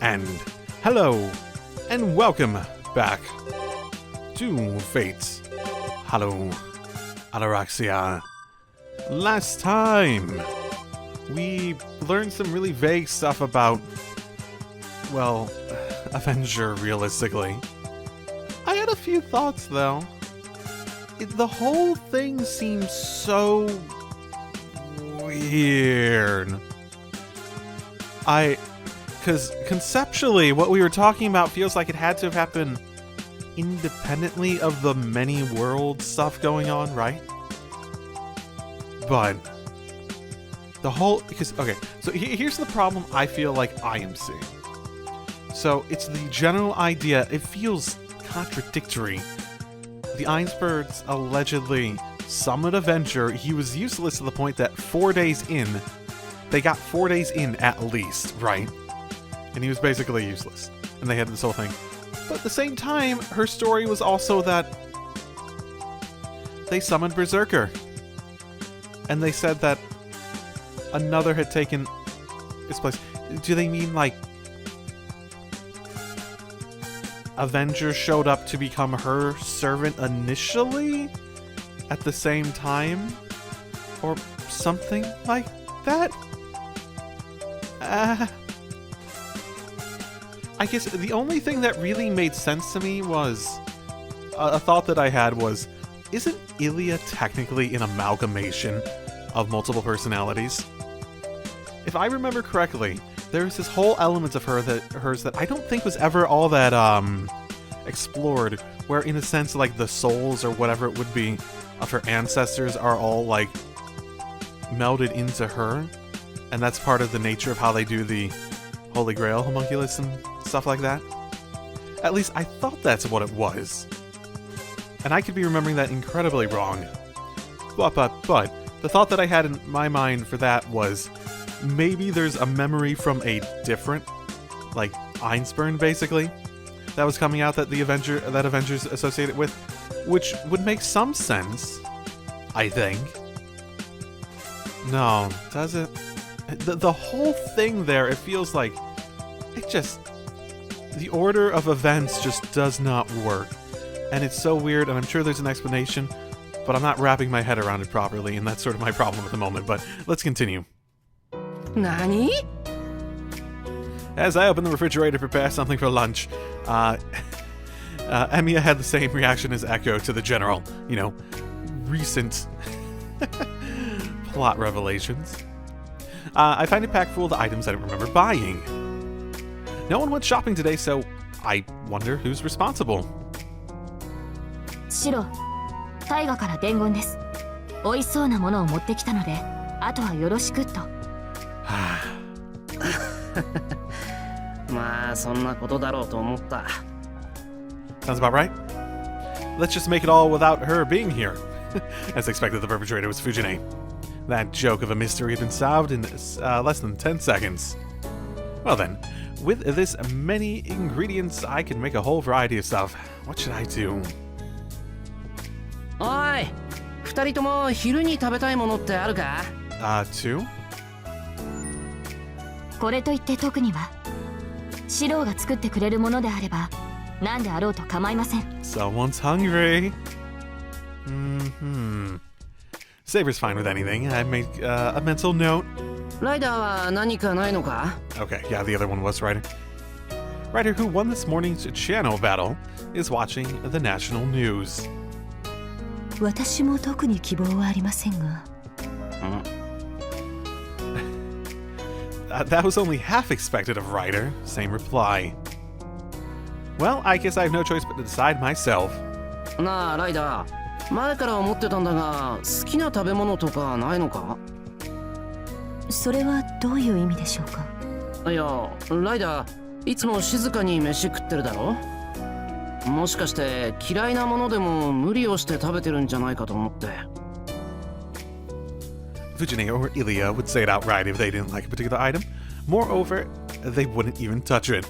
And hello, and welcome back to Fates. Hello, Ataraxia. Last time, we learned some really vague stuff about, well, Avenger, realistically. I had a few thoughts, though. The whole thing seems so weird. Because conceptually, what we were talking about feels like it had to have happened independently of the many world stuff going on, right? But the whole, okay, so here's the problem I feel like I am seeing. So it's the general idea, it feels contradictory. The Einspurs allegedly summoned Avenger. He was useless to the point that 4 days in, they got 4 days in at least, right? And he was basically useless. And they had this whole thing. But at the same time, her story was also that they summoned Berserker. And they said that another had taken his place. Do they mean like Avenger showed up to become her servant initially at the same time? Or something like that? I guess the only thing that really made sense to me was a thought that I had was, isn't Ilya technically an amalgamation of multiple personalities? If I remember correctly, there's this whole element of hers that I don't think was ever all that explored, where in a sense like the souls or whatever it would be of her ancestors are all like melded into her, and that's part of the nature of how they do the Holy Grail homunculus and stuff like that. At least I thought that's what it was. And I could be remembering that incredibly wrong. But the thought that I had in my mind for that was maybe there's a memory from a different, like, Einspurn, basically, that was coming out that Avenger's associated with, which would make some sense, I think. No, does it? The whole thing there, it feels like the order of events just does not work. And it's so weird, and I'm sure there's an explanation, but I'm not wrapping my head around it properly, and that's sort of my problem at the moment, but let's continue. Nani? As I open the refrigerator to prepare something for lunch, Emiya had the same reaction as Echo to the general, recent plot revelations. I find it packed full of the items I don't remember buying. No one went shopping today, so I wonder who's responsible. シロ、タイガから伝言です。美味しそうなものを持ってきたので、あとはよろしくと。まあそんなことだろうと思った。Sounds about right. Let's just make it all without her being here. As expected, the perpetrator was Fujine. That joke of a mystery had been solved in less than 10 seconds. Well then, with this many ingredients, I can make a whole variety of stuff. What should I do? おい、二人とも昼に食べたいものってあるかtwo? これといって特には。シロが作ってくれるものであれば、何であろうと構いません。Someone's hungry. Saber's fine with anything. I make a mental note. ライダーは何かないのか Okay, yeah, the other one was Ryder. Ryder, who won this morning's Channel battle, is watching the national news. 私も特に希望はありませんが。That was only half expected of Ryder. Same reply. Well, I guess I have no choice but to decide myself. なあライダー、前から思ってたんだが、好きな食べ物とかないのかそれはどういう意味でしょうか。いや、ライダー、いつも静かに飯食ってるだろ。もしかして嫌いなものでも無理をして食べてるんじゃないかと思って。Fujine or Ilya would say it outright if they didn't like a particular item. Moreover, they wouldn't even touch it.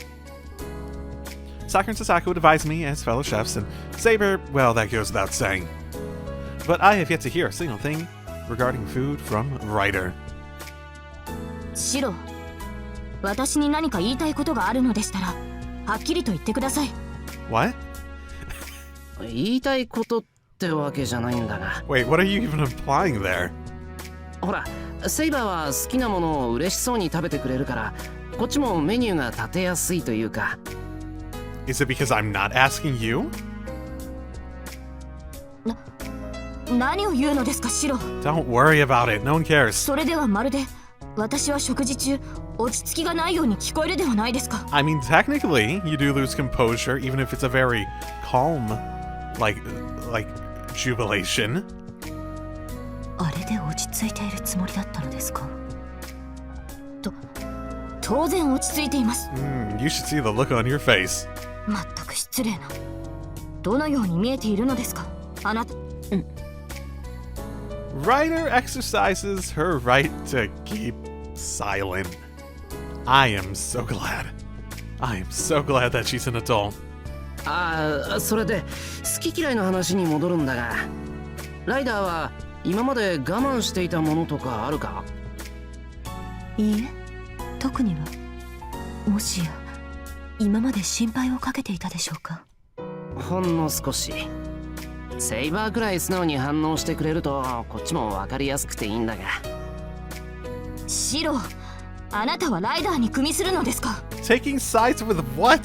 Sakura and Sasaki would advise me as fellow chefs, and Saber, well, that goes without saying. But I have yet to hear a single thing regarding food from Ryder. シロ、私に何か言いたいことがあるのでしたらはっきりと言ってください。 What? 言いたいことってわけじゃないんだが。 Wait, what are you even implying there? ほら、セイバーは好きなものを嬉しそうに食べてくれるから、こっちもメニューが立てやすいというか。 Is it because I'm not asking you? 何を言うのですかシロ。 Don't worry about it. No one cares. それではまるで私は食事中落ち着きがないように聞こえるではないですか。 I mean, technically, you do lose composure, even if it's a very calm, like jubilation. あれで落ち着いているつもりだったのですか。当然落ち着いています。 You should see the look on your face. まったく失礼な。どのように見えているのですかあなた。Ryder exercises her right to keep silent. I am so glad. I am so glad that she's an adult. それで好き嫌いの話に戻るんだが、ライダーは今まで我慢していたものとかあるか？いいえ、特には。もしや今まで心配をかけていたでしょうか。ほんの少し。セイバーくらい素直に反応してくれるとこっちも分かりやすくていいんだが。シロ、あなたはライダーに組みするのですか？ Taking sides with what?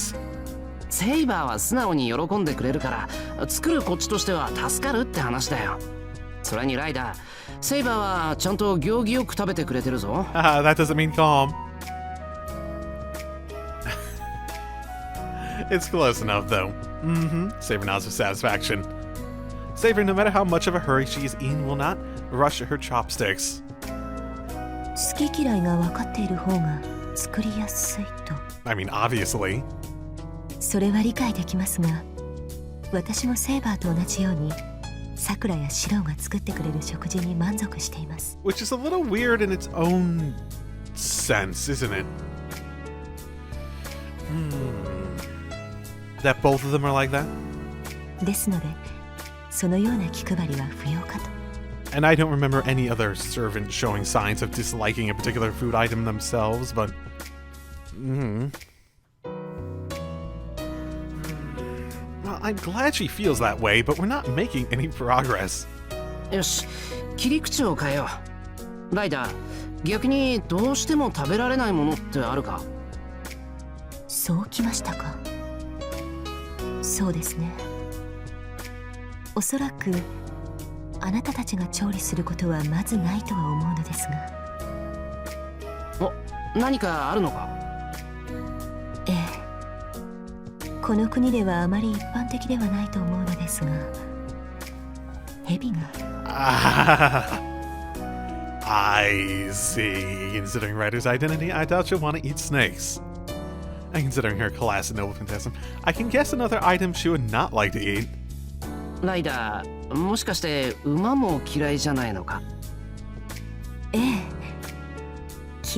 セイバーは素直に喜んでくれるから作るこっちとしては助かるって話だよ。それにライダー、セイバーはちゃんと行儀よく食べてくれてるぞ。That doesn't mean calm. It's close enough, though. Saber nods with satisfaction. Saber, no matter how much of a hurry she is in, will not rush her chopsticks. 好き嫌いが分かっている方が作りやすいと。 I mean, obviously. それは理解できますが、私もセイバーと同じようにサクラやシロが作ってくれる食事に満足しています。 Which is a little weird in its own sense, isn't it? That both of them are like that? ですので、そのような気配りは不要かと。 And I don't remember any other servant showing signs of disliking a particular food item themselves, but... Well, I'm glad she feels that way, but we're not making any progress. よし、切り口を変えよう。ライダー、逆にどうしても食べられないものってあるか？そうきましたか。そうですね。おそらくあなたたちが調理することはまずないとは思うのですが。お、何かあるのか？ええ、この国ではあまり一般的ではないと思うのですが、蛇が。I see. Considering Ryder's identity, I doubt she'll want to eat snakes. And considering her class in Noble Phantasm, I can guess another item she would not like to eat. ライダー、もしかして馬も嫌いじゃないのか？ええ、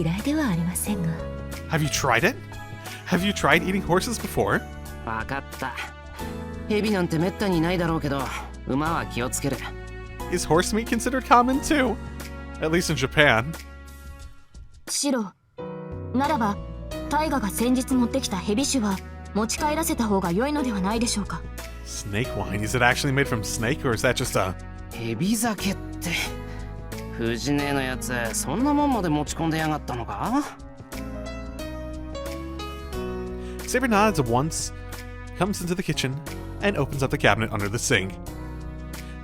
嫌いではありませんが。 Have you tried it? Have you tried eating horses before? わかった。蛇なんてめったにないだろうけど、馬は気をつける。Is horse meat considered common too? At least in Japan. シロ、ならばタイガが先日持ってきた蛇酒は持ち帰らせた方が良いのではないでしょうか。 Snake wine? Is it actually made from snake, or is that just a... 蛇酒って、藤姉のやつ、そんなもんまで持ち込んでやがったのか？ Saber nods once, comes into the kitchen, and opens up the cabinet under the sink.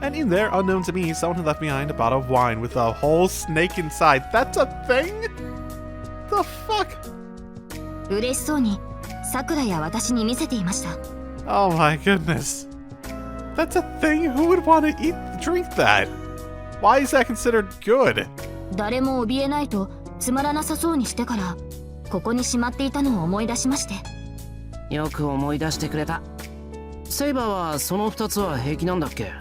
And in there, unknown to me, someone had left behind a bottle of wine with a whole snake inside. That's a thing? The fuck? 嬉しそうにサクラや私に見せていました。 Oh my goodness. That's a thing? Who would want to drink that? Why is that considered good? 誰も怯えないとつまらなさそうにしてからここにしまっていたのを思い出しまして。よく思い出してくれた。セイバーはその2つは平気なんだっけ？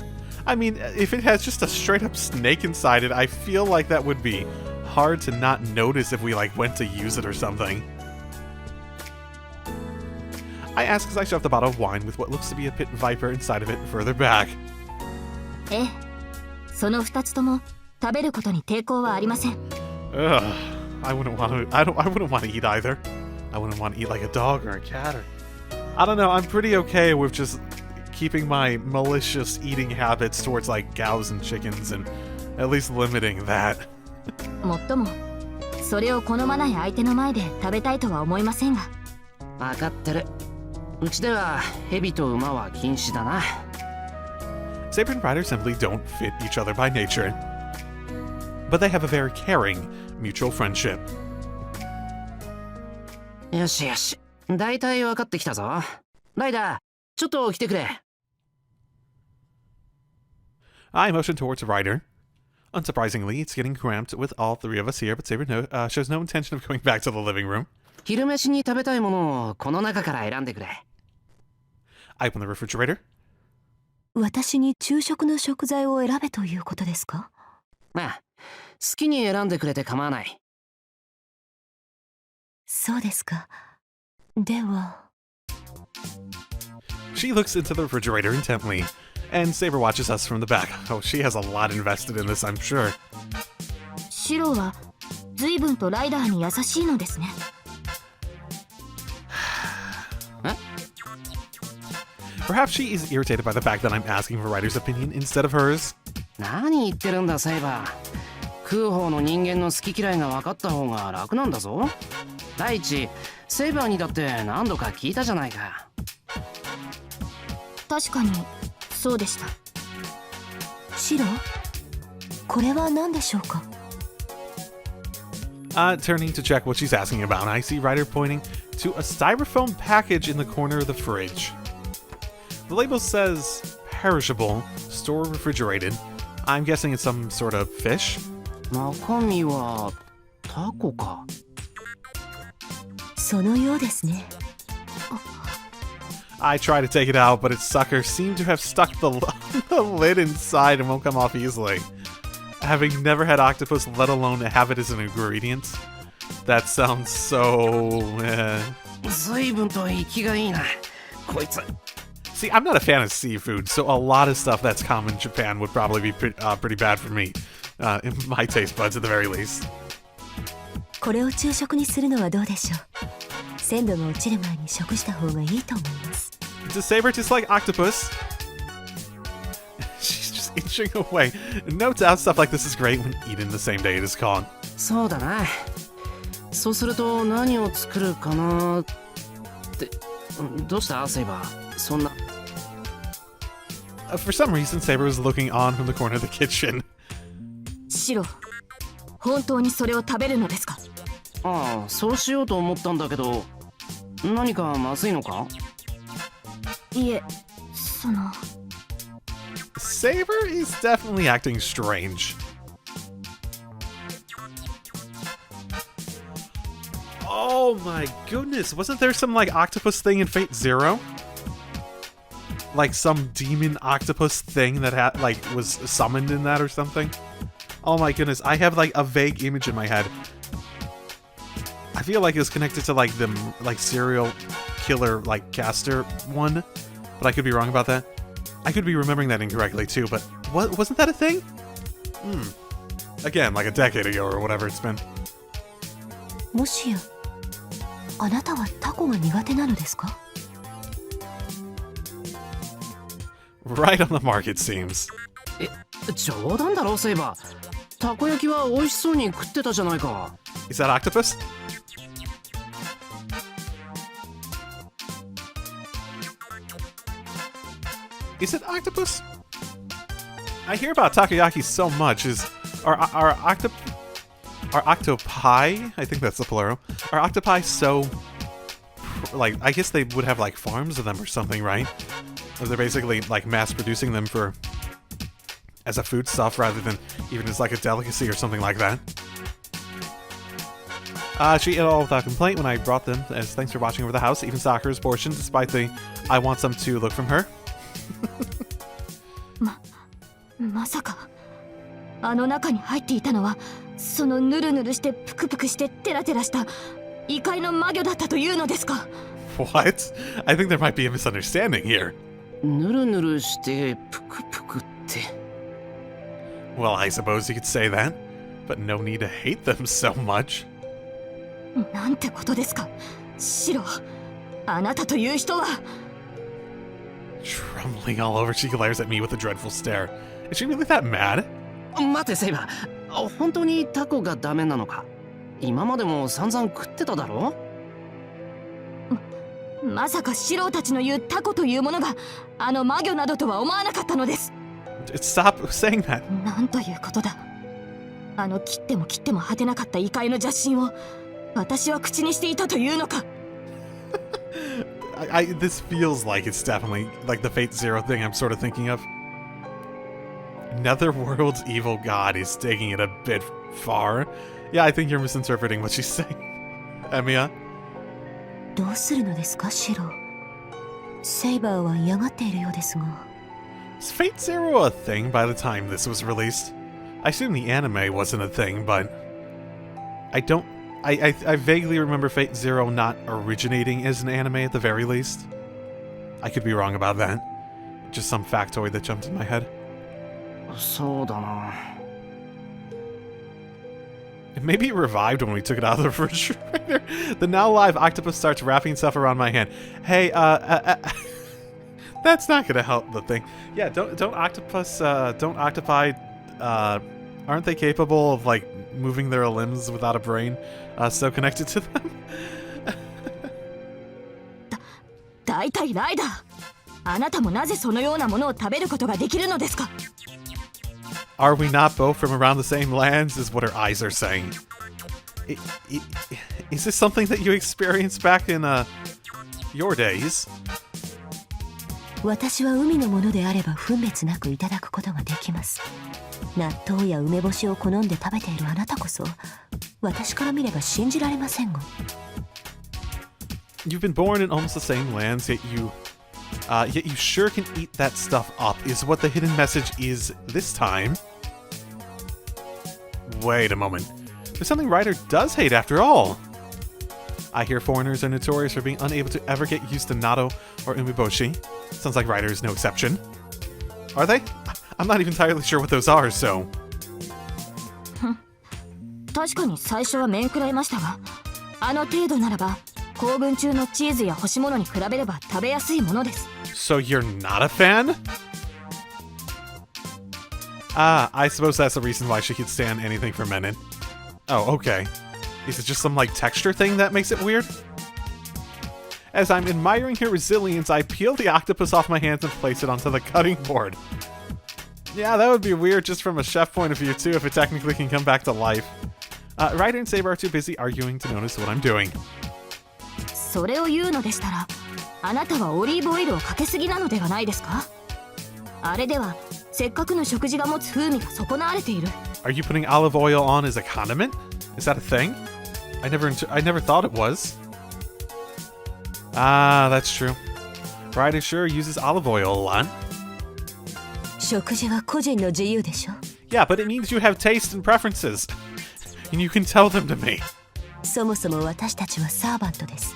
I mean, if it has just a straight up snake inside it, I feel like that would be hard to not notice if we like went to use it or something. I ask as I shove the bottle of wine with what looks to be a pit viper inside of it further back. ええ、その2つとも食べることに抵抗はありません。 Ugh. I wouldn't want to. I wouldn't want to eat either. I wouldn't want to eat like a dog or a cat or. I don't know. I'm pretty okay with just keeping my malicious eating habits towards like cows and chickens and at least limiting that. もっともそれを好まない相手の前で食べたいとは思いませんが。分かってる。うちでは蛇と馬は禁止だな。Saber and Ryder simply don't fit each other by nature, but they have a very caring mutual friendship. よしよし。だいたい分かってきたぞ。ライダー、ちょっと来てくれ。I motion towards Ryder. Unsurprisingly, it's getting cramped with all three of us here, but Saber shows no intention of going back to the living room. 昼飯に食べたいものをこの中から選んでくれ。I open the refrigerator. 私に昼食の食材を選べということですか？ああ、好きに選んでくれて構わない。そうですか。では。She looks into the refrigerator intently, and Saber watches us from the back. Oh, she has a lot invested in this, I'm sure. シロは随分とライダーに優しいのですね。Perhaps she is irritated by the fact that I'm asking for Ryder's opinion instead of hers. 何言ってるんだ、セイバー。食う方の人間の好き嫌いが分かった方が楽なんだぞ。第一、セイバーにだって何度か聞いたじゃないか。確かにそうでした。シロ、これは何でしょうか？Turning to check what she's asking about, I see Ryder pointing to a styrofoam package in the corner of the fridge. The label says perishable, store refrigerated. I'm guessing it's some sort of fish. 中身はタコか。そのようですね。I try to take it out, but its sucker seemed to have stuck the lid inside and won't come off easily. Having never had octopus, let alone have it as an ingredient, that sounds so. 随分と生きがいいな、こいつ。See, I'm not a fan of seafood, so a lot of stuff that's common in Japan would probably be pretty bad for me, in my taste buds at the very least. これを昼食にするのはどうでしょう。鮮度が落ちる前に食した方がいいと思います。Does Saber just like octopus? She's just inching away. No doubt stuff like this is great when eaten the same day it is caught. そうだな。そうすると何を作るかなって。どうしたセイバー、そんな。For some reason, Saber was looking on from the corner of the kitchen. シロ、本当にそれを食べるのですか？ああ、そうしようと思ったんだけど、何かまずいのか？いえ、その。Saber is definitely acting strange. Oh my goodness, wasn't there some like octopus thing in Fate Zero? Like some demon octopus thing that had like was summoned in that or something? Oh my goodness, I have like a vague image in my head. I feel like it's connected to like the like serial killer like caster one, but I could be wrong about that. I could be remembering that incorrectly too, but what wasn't that a thing? Again, like a decade ago or whatever it's been. もしや、あなたはタコが苦手なのですか？ Right on the mark, it seems. 冗談だろセイバー。たこ焼きは美味しそうに食ってたじゃないか。Is that octopus? Is it octopus? I hear about takoyaki so much. Are octopi? I think that's the plural. Are octopi so like? I guess they would have like farms of them or something, right? Or they're basically like mass producing them for as a foodstuff rather than even as like a delicacy or something like that. She ate all without complaint when I brought them, as thanks for watching over the house, even Sakura's portion, despite the I want some to look from her. まさかあの中に入っていたのはそのヌルヌルしてプクプクしてテラテラした異界の魔魚だったというのですか？ What? I think there might be a misunderstanding here. ヌルヌルしてプクプクって。Well, I suppose you could say that, but no need to hate them so much. なんてことですか、シロ。あなたという人は。 Trembling all over, she glares at me with a dreadful stare. Is she really that mad? 待てセイバー、本当にタコがダメなのか？今までも散々食ってただろ？まさかシロたちの言うタコというものがあの魔魚などとは思わなかったのです。 Stop saying that. なんということだ。あの切っても切っても果てなかった異界の邪神を私は口にしていたというのか。This feels like it's definitely like the Fate Zero thing I'm sort of thinking of. Netherworld's evil god is taking it a bit far. Yeah, I think you're misinterpreting what she's saying. Emiya? どうするのですか、シロ。セイバーは嫌がっているようですが。Is Fate Zero a thing by the time this was released? I assume the anime wasn't a thing, but I vaguely remember Fate Zero not originating as an anime at the very least. I could be wrong about that. Just some factoid that jumped in my head. そうだな。Maybe it revived when we took it out of the refrigerator. The now live octopus starts wrapping stuff around my hand. Hey, that's not gonna help the thing. Yeah, don't octopi, aren't they capable of like moving their limbs without a brain, so connected to them? だいたいライダー、あなたもなぜそのようなものを食べることができるのですか。 Are we not both from around the same lands, is what her eyes are saying. Is this something that you experienced back in, your days? 私は海のものであれば分別なくいただくことができます。納豆や梅干しを好んで食べているあなたこそ、私から見れば信じられませんが。 You've been born in almost the same lands, yet you sure can eat that stuff up, is what the hidden message is this time. Wait a moment. There's something Ryder does hate after all. I hear foreigners are notorious for being unable to ever get used to natto or umeboshi. Sounds like Ryder is no exception. Are they? I'm not even entirely sure what those are, so... 確かに最初は面食らいましたが、あの程度ならば行軍中のチーズや干し物に比べれば食べやすいものです。 So you're not a fan? Ah, I suppose that's the reason why she could stand anything fermented. Oh, okay. Is it just some, like, texture thing that makes it weird? As I'm admiring her resilience, I peel the octopus off my hands and place it onto the cutting board. Yeah, that would be weird just from a chef point of view, too, if it technically can come back to life. Ryder and Saber are too busy arguing to notice what I'm doing. それを言うのでしたら、あなたはオリーブオイルをかけすぎなのではないですか？あれではせっかくの食事が持つ風味が損なわれている。 Are you putting olive oil on as a condiment? Is that a thing? I never thought it was. Ah, that's true. Ryder sure uses olive oil a lot. 食事は個人の自由でしょ。 Yeah, but it means you have taste and preferences. And you can tell them to me. そもそも私たちはサーバントです。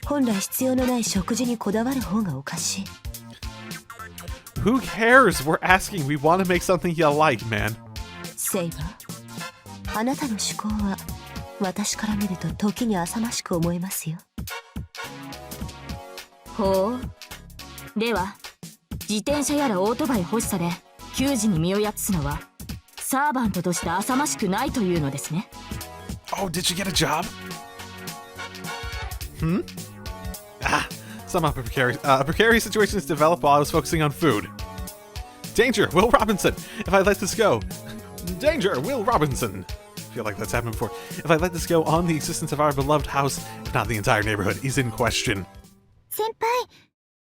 本来必要のない食事にこだわる方がおかしい。 Who cares? We're asking. We want to make something you like, man. セイバー、あなたの思考は私から見ると時に浅ましく思えますよ。ほう。では、自転車やらオートバイ欲しさで給仕に身をやつすのはサーバントとして浅ましくないというのですね。 Oh, did you get a job? Ah, somehow a precarious situation has developed while I was focusing on food. Danger, Will Robinson! If I let this go... Danger, Will Robinson! I feel like that's happened before. If I let this go on, the existence of our beloved house, if not the entire neighborhood, is in question. 先輩、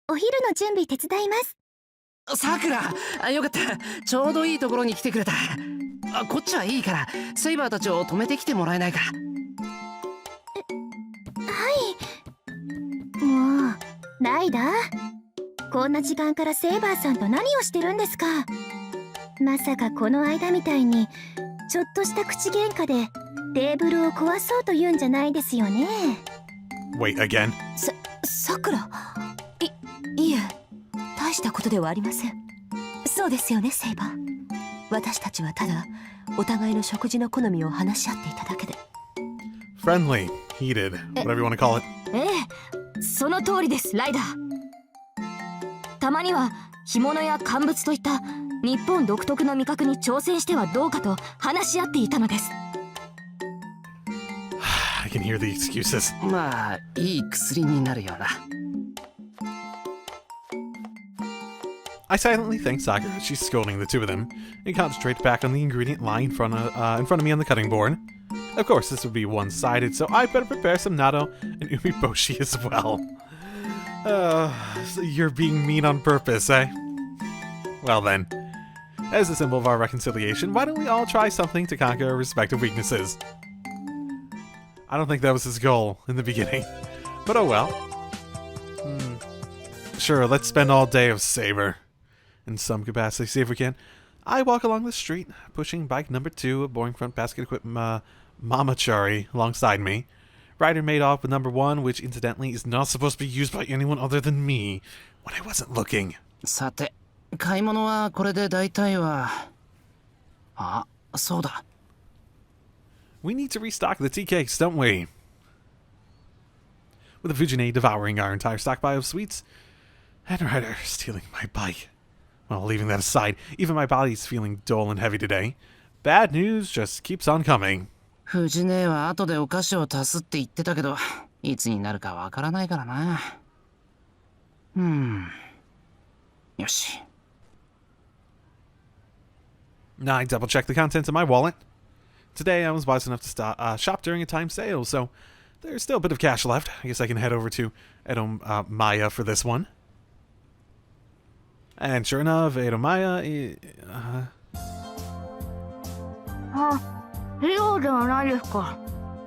お昼の準備手伝います。さくら、よかった。ちょうどいいところに来てくれた。こっちはいいから、セイバーたちを止めてきてもらえないか。はい。もう、ライダー、こんな時間からセイバーさんと何をしてるんですか。まさかこの間みたいにちょっとした口喧嘩でテーブルを壊そうというんじゃないですよね。 Wait, again? さくら、いえ、大したことではありません。そうですよね、セイバー。私たちはただお互いの食事の好みを話し合っていただけで。Friendly, heated, whatever you want to call it. ええ、その通りです、ライダー。たまには干物や乾物といった日本独特の味覚に挑戦してはどうかと話し合っていたのです。I can hear the excuses. まあいい薬になるよな。I silently thank Sakura as she's scolding the two of them and concentrate back on the ingredient lying in front of me on the cutting board. Of course, this would be one-sided, so I better prepare some natto and umeboshi as well. So you're being mean on purpose, eh? Well then, as a symbol of our reconciliation, why don't we all try something to conquer our respective weaknesses? I don't think that was his goal in the beginning, but oh well. Sure, let's spend all day with Saber. In some capacity, see if we can. I walk along the street, pushing bike number 2, a boring front basket-equipped Mamachari alongside me. Ryder made off with number 1, which incidentally is not supposed to be used by anyone other than me, when I wasn't looking. さて、買い物はこれで大体は。あ、そうだ。We need to restock the tea cakes, don't we? With the Fujine devouring our entire stockpile of sweets, and Ryder stealing my bike. Well, leaving that aside, even my body's feeling dull and heavy today. Bad news just keeps on coming. 藤姉は後でお菓子を足すって言ってたけど、いつになるかわからないからな。よし。I double-checked the contents of my wallet. Today I was wise enough to shop during a time sale, so there's still a bit of cash left. I guess I can head over to Maya for this one. And sure enough, Maya.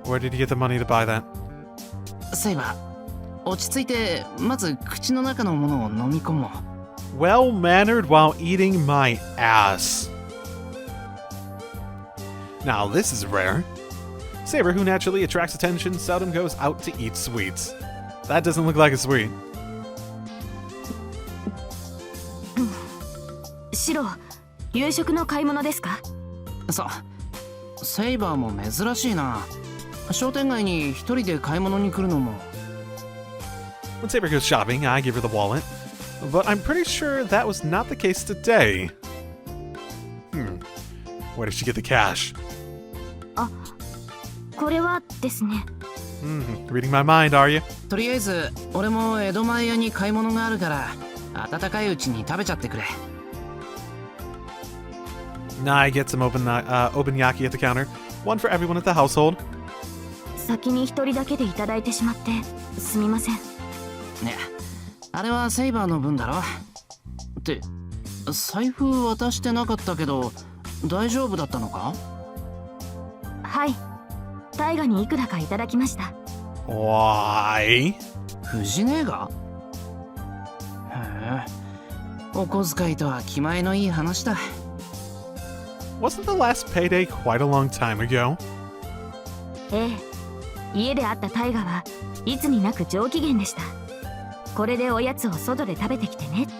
Where did you get the money to buy that? セイバー、落ち着いてまず口の中のものを飲み込もう。Well-mannered while eating my ass. Now this is rare. Saber, who naturally attracts attention, seldom goes out to eat sweets. That doesn't look like a sweet. シロ、夕食の買い物ですか？そう。セイバーも珍しいな。商店街に一人で買い物に来るのも。When Saber goes shopping, I give her the wallet. But I'm pretty sure that was not the case today. Where did she get the cash? あ、これはですね。Reading my mind, are you? とりあえず、俺も江戸前屋に買い物があるから、温かいうちに食べちゃってくれ。I get some obenyaki at the counter. One for everyone at the household. 先に一人だけでいただいてしまってすみません。ね、あれはセイバーの分だろ。って、財布渡してなかったけど、大丈夫だったのか？はい。大河にいくらかいただきました。Why? 藤姉が？へえ、お小遣いとは気前のいい話だ。Wasn't the last payday quite a long time ago? ええ。家で会った大河はいつになく上機嫌でした。これでおやつを外で食べてきてねと。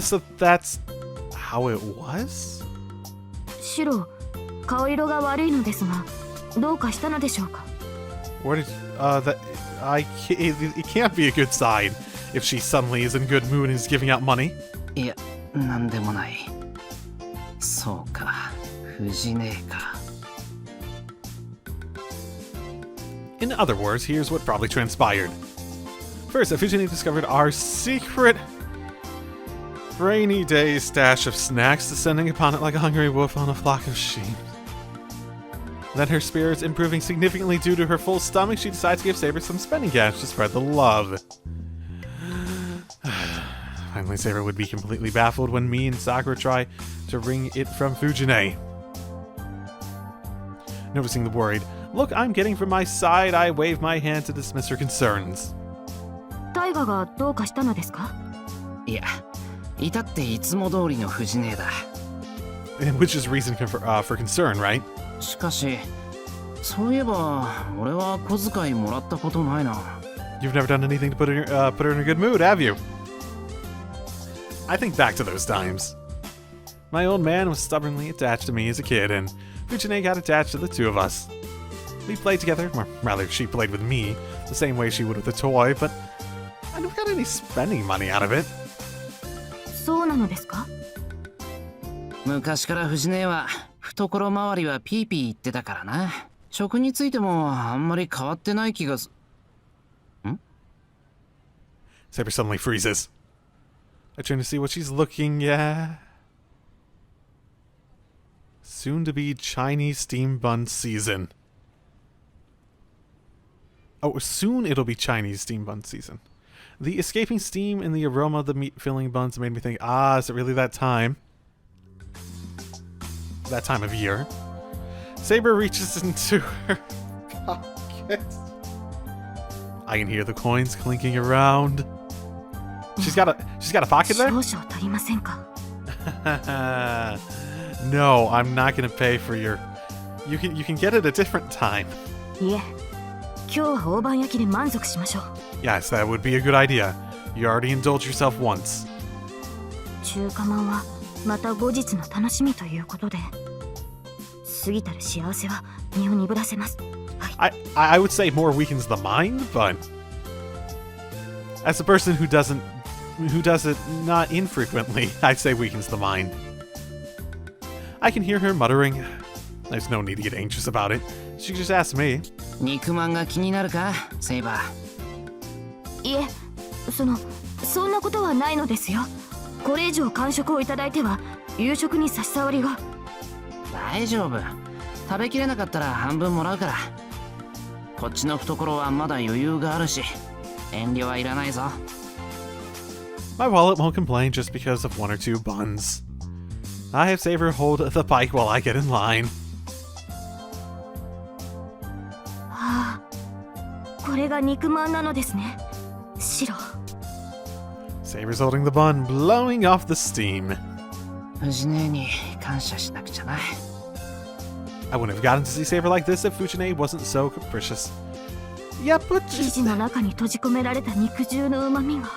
So that's how it was? シロ、顔色が悪いのですが、どうかしたのでしょうか？ What did it can't be a good sign if she suddenly is in good mood and is giving out money. いや、なんでもない。そうか、藤姉か。In other words, here's what probably transpired. First, Fujine discovered our secret rainy day stash of snacks, descending upon it like a hungry wolf on a flock of sheep. Then, her spirits improving significantly due to her full stomach, she decides to give Saber some spending cash to spread the love. Finally, Saber would be completely baffled when me and Sakura try to wring it from Fujine. Noticing the worried look I'm getting from my side, I wave my hand to dismiss her concerns. 大河がどうかしたのですか？いや、至っていつも通りの藤姉だ。Which is reason for concern, right? しかし、そういえば俺は小遣いもらったことないな。You've never done anything to put her in a good mood, have you? I think back to those times. My old man was stubbornly attached to me as a kid, and Fujine got attached to the two of us. We played together, or rather, she played with me, the same way she would with a toy, but I never got any spending money out of it. そうなのですか？昔から藤姉は懐周りはピーピー言ってたからな。食についてもあんまり変わってない気がす。ん？ Saber suddenly freezes. I turn to see what she's looking at. Soon to be Chinese steam bun season. Oh, soon it'll be Chinese steam bun season. The escaping steam and the aroma of the meat-filling buns made me think, is it really that time? That time of year. Saber reaches into her pocket. I can hear the coins clinking around. She's got a pocket there? 少々足りませんか？ No, I'm not gonna pay for your... You can get it a different time. いえ、今日は大判焼きで満足しましょう。 Yes, that would be a good idea. You already indulged yourself once. 中華まんはまた後日の楽しみということで、過ぎたる幸せは身を鈍らせます。はい。I would say more weakens the mind, but as a person who does it not infrequently, I'd say weakens the mind. I can hear her muttering. There's no need to get anxious about it. She just asked me. 肉まんが気になるか、セイバー。いえ、そんなことはないのですよ。これ以上完食をいただいては夕食に差し障りが。大丈夫。食べきれなかったら半分もらうから。こっちの懐はまだ余裕があるし、遠慮はいらないぞ。My wallet won't complain just because of one or two buns. I have Saber hold the bike while I get in line. はあ、これが肉まんなのですね。白。Saber's holding the bun, blowing off the steam. 藤姉に感謝しなくちゃな。I wouldn't have gotten to see Saber like this if Fujine wasn't so capricious. Yeah, but 生地の中に閉じ込められた肉汁の旨味が。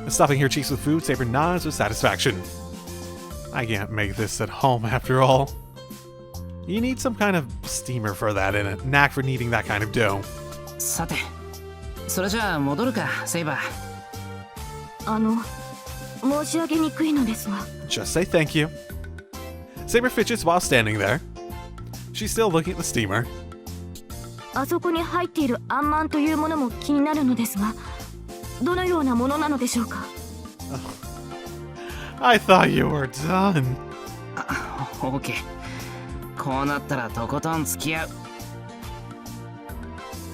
Stuffing her cheeks with food, Saber nods with satisfaction. I can't make this at home after all. You need some kind of steamer for that and a knack for kneading that kind of dough. さて、それじゃあ戻るか、セイバー。申し上げにくいのですが。Just say thank you. Saber fidgets while standing there. She's still looking at the steamer. あそこに入っているあんまんというものも気になるのですが、どのようなものなのでしょうか。I thought you were done. オーケー。こうなったらとことん付き合う。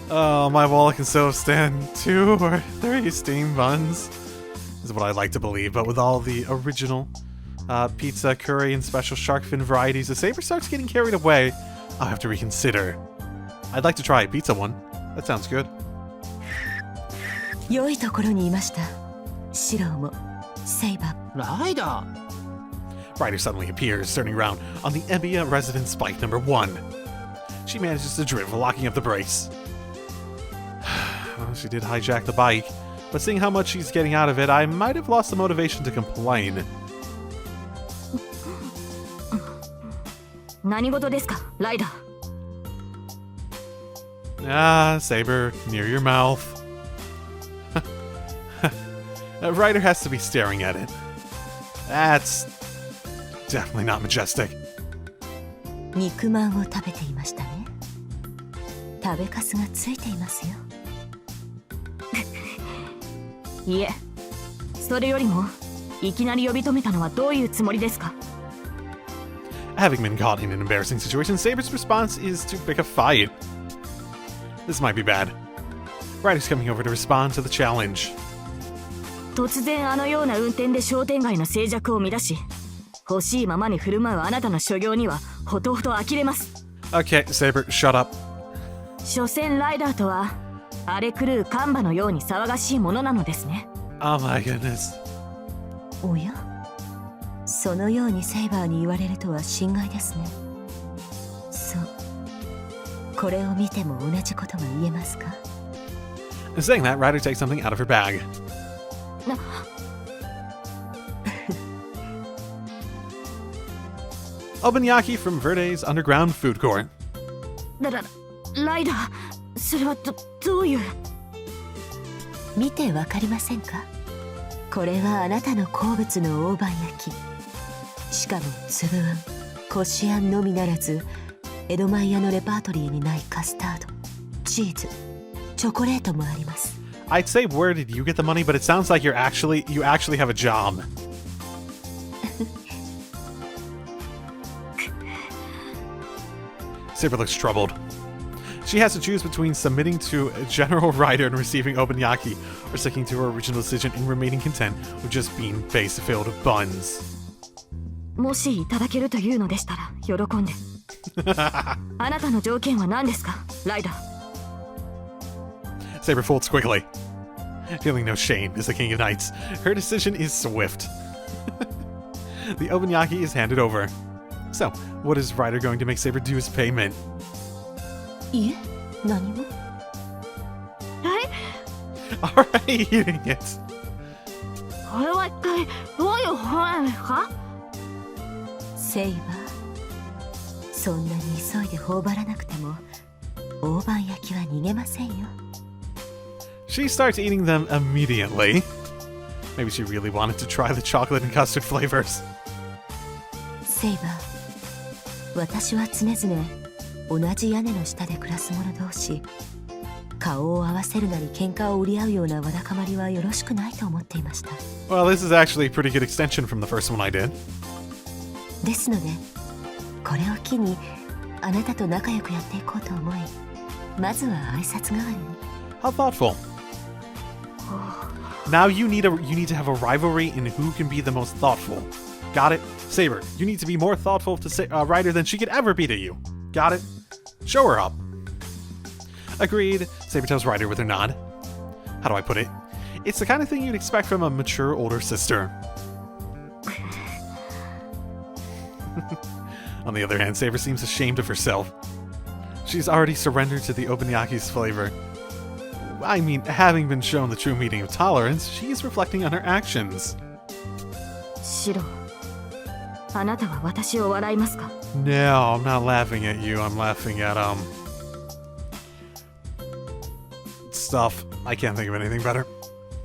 Oh, my wallet can so stand 2 or 3 steam buns. Is what I'd like to believe, but with all the original pizza, curry, and special shark fin varieties, if Saber starts getting carried away, I'll have to reconsider. I'd like to try a pizza one. That sounds good. 良いところにいました。シロもセイバー。ライダー。Ryder suddenly appears, turning around on the Emiya residence bike number 1. She manages to drift, locking up the brakes. Well, she did hijack the bike, but seeing how much she's getting out of it, I might have lost the motivation to complain. 何事ですか、ライダー。Saber, near your mouth. Ryder has to be staring at it. That's definitely not majestic. 肉まんを食べていましたね。食べかすがついていますよ。いえ、それよりもいきなり呼び止めたのはどういうつもりですか。Having been caught in an embarrassing situation, Saber's response is to pick a fight. This might be bad. Ryder's coming over to respond to the challenge. 突然あのような運転で商店街の静寂を乱し、欲しいままに振る舞うあなたの所業にはほとほと呆れます。Okay, Saber, shut up. 所詮ライダーとは荒れ狂うカンバのように騒がしいものなのですね。Oh my goodness. おや、そのようにセイバーに言われるとは心外ですね。そう、これを見ても同じことが言えますか。 Saying that, Ryder takes something out of her bag. Obunyaki from Verde's underground food court. ライダー、それはどういう。見てわかりませんか？これはあなたの好物の大判焼き。しかも粒あん、こしあんのみならず、江戸前屋のレパートリーにないカスタード、チーズ、チョコレートもあります。I'd say where did you get the money, but it sounds like you actually have a job. Saber looks troubled. She has to choose between submitting to General Ryder and receiving Obunyaki, or sticking to her original decision and remaining content with just being base-filled buns. もしいただけるというのでしたら喜んで。あなたの条件は何ですか、ライダー。Saber folds quickly. Feeling no shame as the King of Knights, her decision is swift. The Obunyaki is handed over. So, what is Ryder going to make Saber do as payment? いえ、何も。Alright, eating it. これは一体どういう話か？セイバー、そんなに急いで頬張らなくても大判焼きは逃げませんよ。She starts eating them immediately. Maybe she really wanted to try the chocolate and custard flavors. セイバー、私は常々同じ屋根の下で暮らす者同士、顔を合わせるなり喧嘩を売り合うようなわだかまりはよろしくないと思っていました。Well, this is actually a pretty good extension from the first one I did. ですので、これを機にあなたと仲良くやっていこうと思い、まずは挨拶代わりに。How thoughtful. Now you need to have a rivalry in who can be the most thoughtful. Got it? Saber, you need to be more thoughtful to Ryder than she could ever be to you. Got it? Show her up. Agreed, Saber tells Ryder with her nod. How do I put it? It's the kind of thing you'd expect from a mature older sister. On the other hand, Saber seems ashamed of herself. She's already surrendered to the Obanyaki's flavor. I mean, having been shown the true meaning of tolerance, she is reflecting on her actions. シロ、あなたは私を笑いますか？ No, I'm not laughing at you. I'm laughing at, stuff. I can't think of anything better.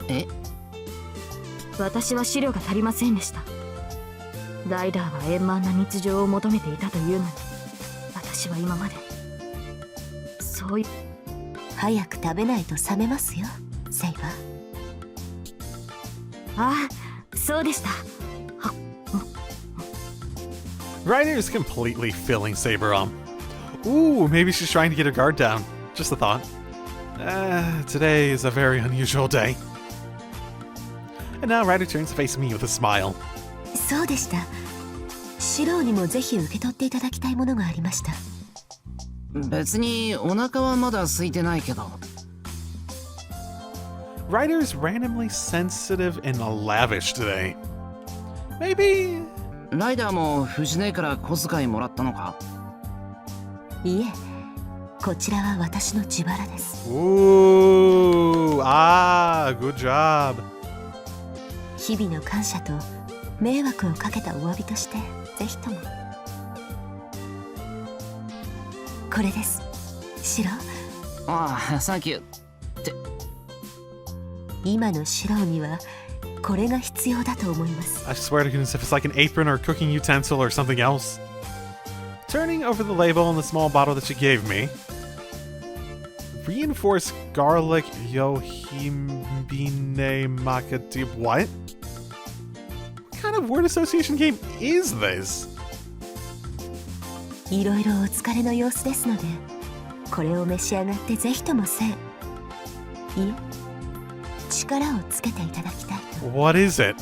え？私は資料が足りませんでした。ライダーは円満な日常を求めていたというのに、私は今までそういう。早く食べないと冷めますよ、セイバー。ああ、そうでした。Ryder is completely filling Saber up. Ooh, maybe she's trying to get her guard down. Just a thought. Today is a very unusual day. And now Ryder turns to face me with a smile. そうでした。シローにもぜひ受け取っていただきたいものがありました。別にお腹はまだ空いてないけど。Ryder is randomly sensitive and lavish today. Maybe. ライダーも藤姉から小遣いもらったのか？いえ、こちらは私の自腹です。Ooh, good job. 日々の感謝と迷惑をかけたお詫びとして、ぜひとも。これです、シロー。ああ、サンキュー。って。今のシローにはこれが必要だと思います。 I swear to goodness if it's like an apron or a cooking utensil or something else. Turning over the label on the small bottle that she gave me. Reinforced garlic yohimine makati. What? What kind of word association game is this? いろいろお疲れの様子ですので、これを召し上がってぜひともいえ、力をつけていただきたいと。What is it?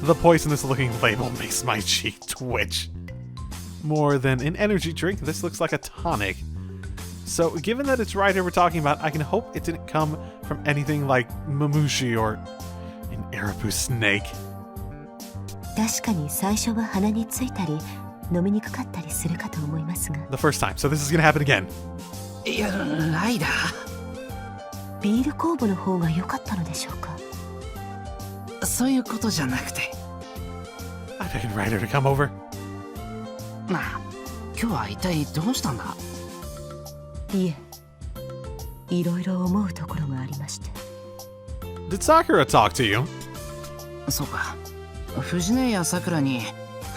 The poisonous looking label makes my cheek twitch. More than an energy drink, this looks like a tonic. So, given that it's Ryder we're talking about, I can hope it didn't come from anything like Mamushi or an Arabu snake. 確かに最初は鼻についたり飲みにくかったりするかと思いますが。 The first time, so this is gonna happen again. いや、ライダー。ビール酵母の方が良かったのでしょうか？そういうことじゃなくて。begging Ryder to come over. なあ、今日は一体どうしたんだ？いえ、いろいろ思うところがありまして。Did Sakura talk to you? そうか。藤音やさくらに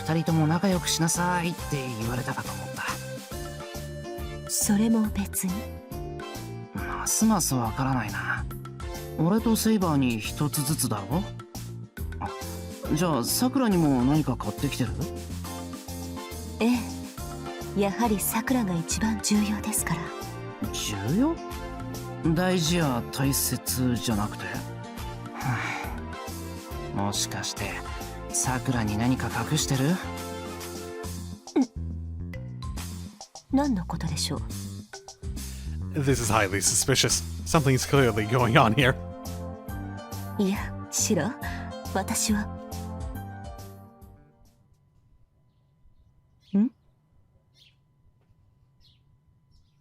二人とも仲良くしなさいって言われたかと思った。それも別に。ますますわからないな。俺とセイバーに一つずつだろ？じゃあさくらにも何か買ってきてる？ええ、やはりさくらが一番重要ですから。重要？大事や大切じゃなくて？もしかしてさくらに何か隠してる？何のことでしょう？ This is highly suspicious. Something's clearly going on here. いや、シロ、私は。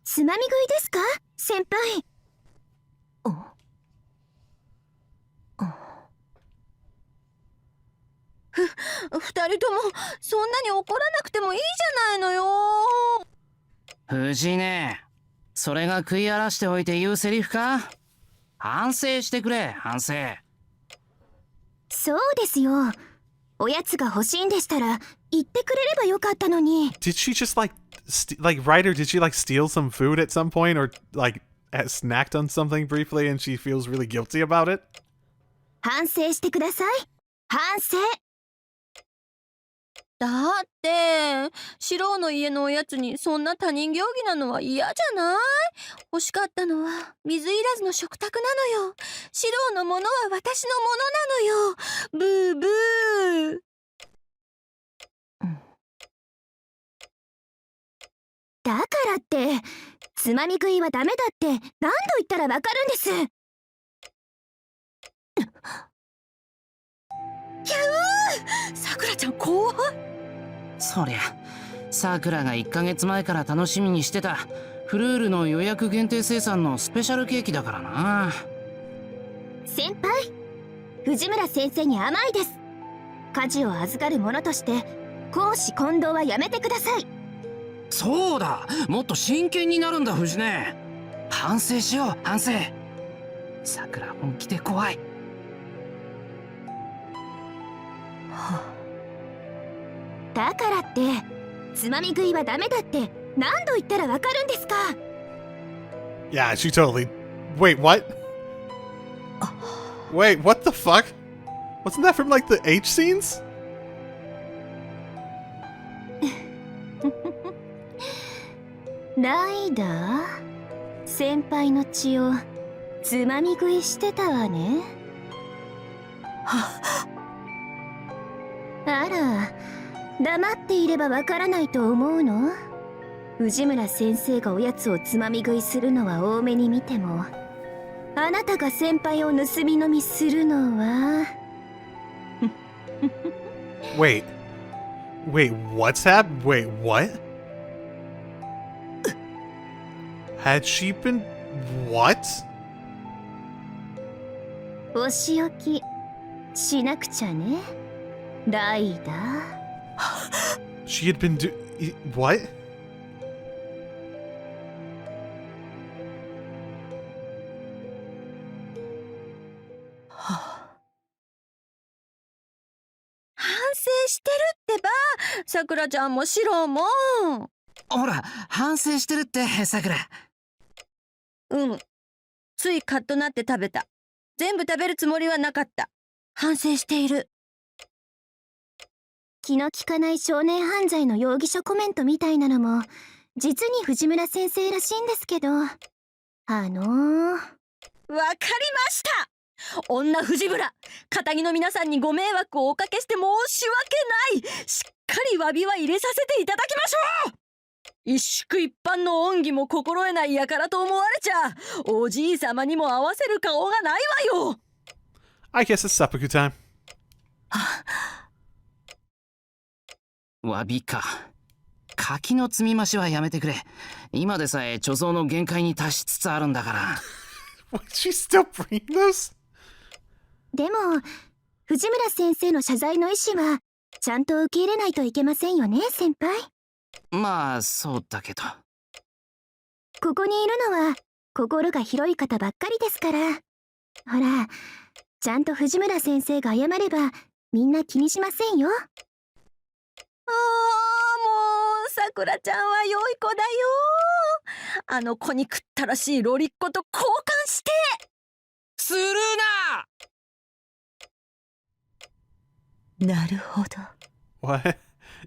つまみ食いですか、先輩？二人ともそんなに怒らなくてもいいじゃないのよ。藤音、それが食い荒らしておいて言うセリフか？反省してくれ、反省。そうですよ。おやつが欲しいんでしたら言ってくれればよかったのに。Did she just like Ryder? Did she like steal some food at some point, or like snacked on something briefly, and she feels really guilty about it? 反省してください。反省。だってシローの家のおやつにそんな他人行儀なのは嫌じゃない？欲しかったのは水いらずの食卓なのよ。シローのものは私のものなのよ。ブーブー。だからってつまみ食いはダメだって何度言ったらわかるんです。キャー、さくらちゃん怖い。そりゃさくらが1ヶ月前から楽しみにしてたフルールの予約限定生産のスペシャルケーキだからな。先輩、藤村先生に甘いです。家事を預かる者として公私混同はやめてください。そうだ、もっと真剣になるんだ藤音。反省しよう、反省。さくら本気で怖い。だからってつまみ食いはダメだって何度言ったらわかるんですか？ Yeah, she totally. Wait, what? Wait, what the fuck? Wasn't that from like the H scenes? ライダー、先輩の血をつまみ食いしてたわね。あら、黙っていればわからないと思うの？藤村先生がおやつをつまみ食いするのは多めに見ても、あなたが先輩を盗み飲みするのはWait, what's happened? Wait, what? Had she been what? お仕置きしなくちゃね、ライダー。She had been what? 反省してるってば、さくらちゃんもシロも。ほら、反省してるってさくら。ついカッとなって食べた。全部食べるつもりはなかった。反省している。気の利かない少年犯罪の容疑者コメントみたいなのも実に藤村先生らしいんですけど、わかりました。女藤村、片木の皆さんにご迷惑をおかけして申し訳ない。しっかり詫びは入れさせていただきましょう。一宿一般の恩義も心得ない輩と思われちゃおじいさまにも合わせる顔がないわよ。 I guess it's seppuku time. 詫びか。柿の積み増しはやめてくれ。今でさえ貯蔵の限界に達しつつあるんだから。Would she still bring this? でも藤村先生の謝罪の意思はちゃんと受け入れないといけませんよね、先輩。まあそうだけど。ここにいるのは心が広い方ばっかりですから。ほら、ちゃんと藤村先生が謝ればみんな気にしませんよ。もうさくらちゃんは良い子だよ。あの子に食ったらしいロリッコと交換して。するな。なるほど。 What?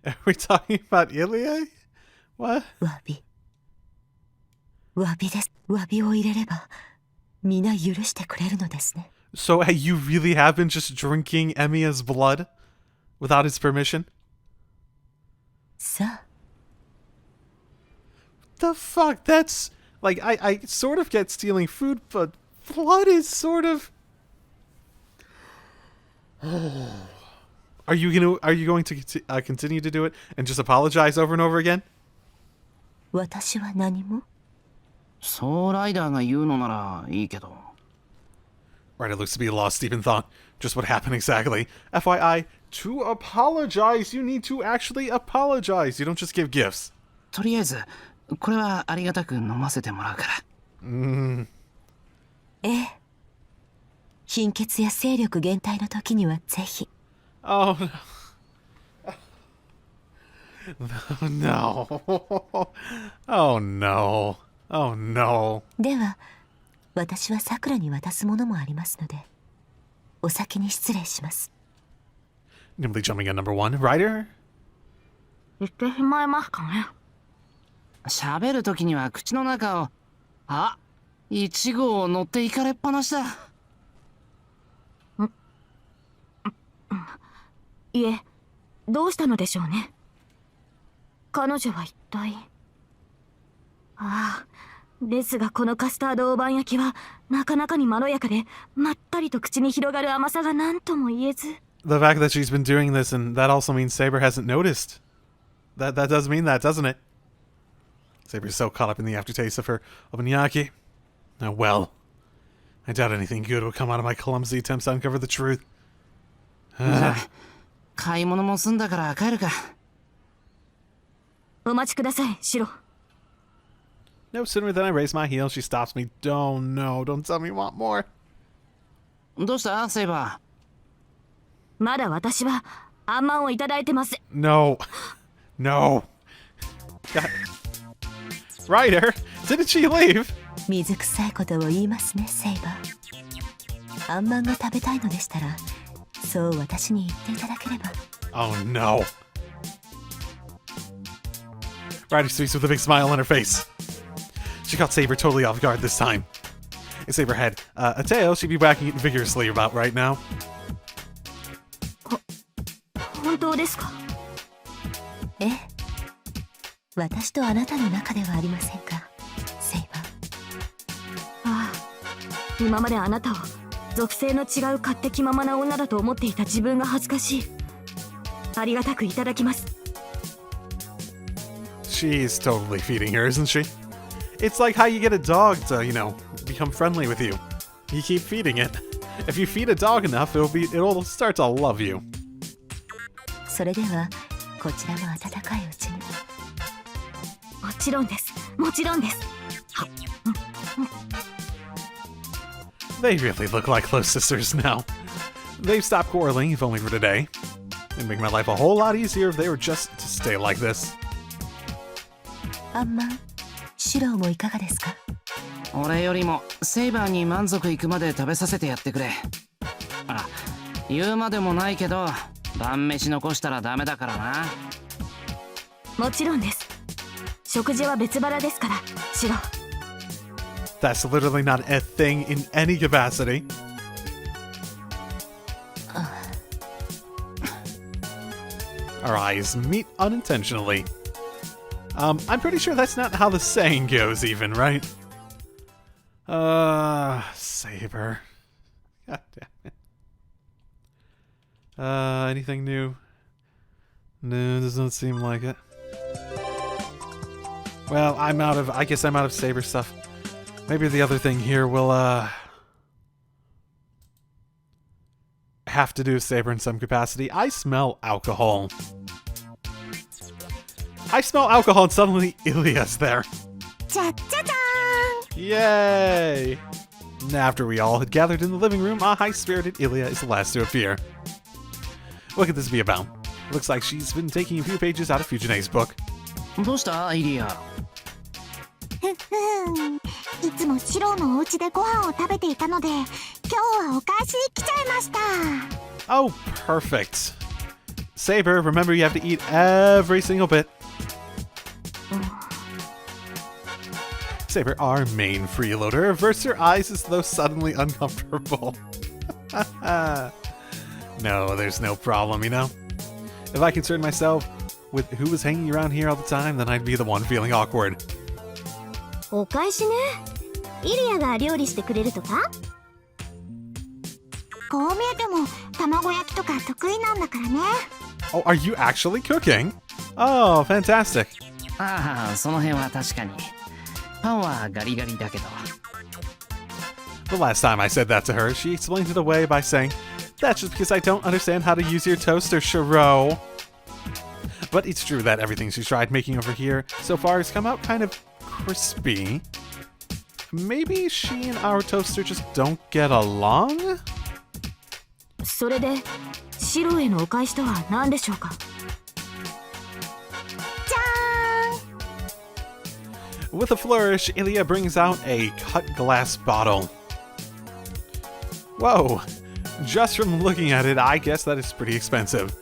Are we talking about Ilya? What? 詫びです。詫びを入れれば皆許してくれるのですね。 So hey, you really have been just drinking Emiya's blood without his permission? さあ、 The fuck? That's like I sort of get stealing food, but blood is sort of. Are you going to continue to do it and just apologize over and over again? 私は何も。そうライダーが言うのならいいけど。 Right, it looks to be a lost Stephen thought. Just what happened exactly. FYI, to apologize, you need to actually apologize. You don't just give gifts. とりあえずこれはありがたく飲ませてもらうから。ええ。貧血や勢力減退の時にはぜひ。 Oh no. Oh no. Oh no. では私はさくらに渡すものもありますのでお先に失礼します。 Nimbly jumping on number 1. Ryder? 言ってしまいますかね。喋るときには口の中を。あ、1号乗っていかれっぱなしだ。いえ、どうしたのでしょうね。彼女は一体。ああ、ですがこのカスタード大判焼きはなかなかにまろやかでまったりと口に広がる甘さが何とも言えず。 The fact that she's been doing this, and that also means Saber hasn't noticed. That does mean that, doesn't it? Saber's so caught up in the aftertaste of her opaniyaki. Oh well. I doubt anything good will come out of my clumsy attempts to uncover the truth. 買い物も済んだから帰るか。お待ちください、シロ。 No sooner than I raise my heel, she stops me. Oh no, don't tell me you want more. どうしたセイバまだ私はあんまんをいただいてます。 No. No. God. Ryder, didn't she leave? 水臭いことを言いますね、セイバー。あんまんが食べたいのでしたらそう私に言っていただければ。 Oh no. Ryder speaks with a big smile on her face. She caught Saber totally off guard this time. If Saber had a tail, she'd be whacking it vigorously about right now. 本当ですか？ええ。私とあなたの中ではありませんか、セイバー。ああ、今まであなたを属性の違う勝手気ままな女だと思っていた自分が恥ずかしい。ありがたくいただきます。 She's totally feeding her, isn't she? It's like how you get a dog to, become friendly with you. You keep feeding it. If you feed a dog enough, it'll start to love you. それではこちらも温かいうちに。もちろんです。もちろんです。 They really look like close sisters now. They've stopped quarreling, if only for today. It'd make my life a whole lot easier if they were just to stay like this. あんまん、シローもいかがですか？俺よりもセイバーに満足いくまで食べさせてやってくれ。あ、言うまでもないけど晩飯残したらダメだからな。もちろんです。食事は別腹ですから、シロ。 That's literally not a thing in any capacity. Our eyes meet unintentionally. I'm pretty sure that's not how the saying goes even, right? Saber. God damn it. Anything new? No, doesn't seem like it. Well, I guess I'm out of Saber stuff. Maybe the other thing here will, have to do with Saber in some capacity. I smell alcohol. I smell alcohol and suddenly Ilia's there. Yay! And after we all had gathered in the living room, a high-spirited Ilia is the last to appear. What could this be about? Looks like she's been taking a few pages out of Fujine's book. どうしたイリア？いつもシロのお家でご飯を食べていたので、今日はお返しに来ちゃいました。 Oh, perfect. Saber, remember you have to eat every single bit. Saber, our main freeloader, averts her eyes as though suddenly uncomfortable. No, there's no problem, you know? If I concerned myself with who was hanging around here all the time, then I'd be the one feeling awkward. お返しね。イリアが料理してくれるとか？こう見えても卵焼きとか得意なんだからね。 Oh, are you actually cooking? Oh, fantastic. ああ、その辺は確かに。パンはガリガリだけど。 The last time I said that to her, she explained it away by saying, "That's just because I don't understand how to use your toaster, Shiro." But it's true that everything she's tried making over here so far has come out kind of crispy. Maybe she and our toaster just don't get along? それでシロへのお返しとは何でしょうか？ With a flourish, Ilia brings out a cut glass bottle. Whoa! Just from looking at it, I guess that is pretty expensive.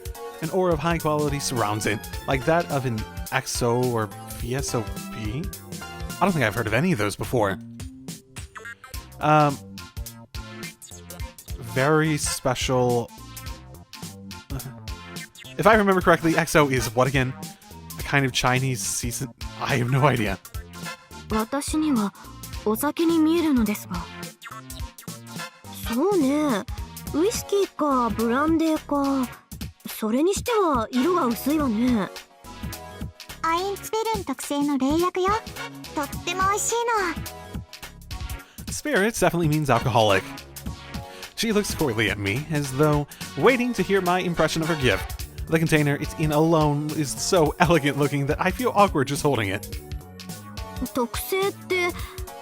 An aura of high quality surrounds it, like that of an XO or VSOP? I don't think I've heard of any of those before. Very special... If I remember correctly, XO is what again? A kind of Chinese season... I have no idea. 私にはお酒に見えるのですが。そうね。ウイスキーかブランデーか。それにしては色が薄いわね。アインツベルン特製の冷薬よ。とっても美味しいの。 Spirits definitely means alcoholic. She looks coyly at me, as though waiting to hear my impression of her gift. The container it's in alone is so elegant looking that I feel awkward just holding it. 特製って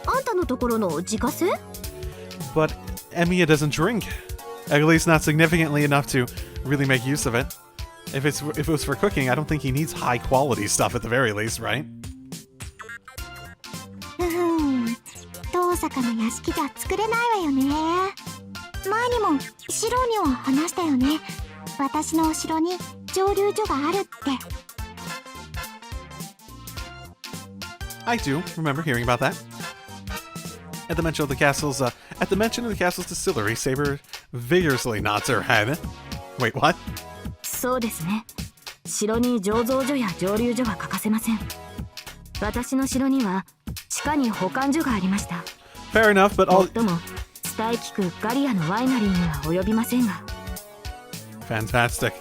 あんたのところの自家製？ But Emiya doesn't drink. At least not significantly enough to really make use of it. If it was for cooking, I don't think he needs high quality stuff at the very least, right? 遠坂の屋敷じゃ作れないわよね。前にもシロには話したよね。私のお城に蒸留所があるって。I do remember hearing about that. At the mention of the castle's distillery, Saber vigorously nods her head. Wait, what? そうですね。城に醸造所や蒸留所は欠かせません。私の城には地下に保管所がありました。Fair enough, but all... もっとも伝え聞くガリアのワイナリーには及びませんが。Fantastic.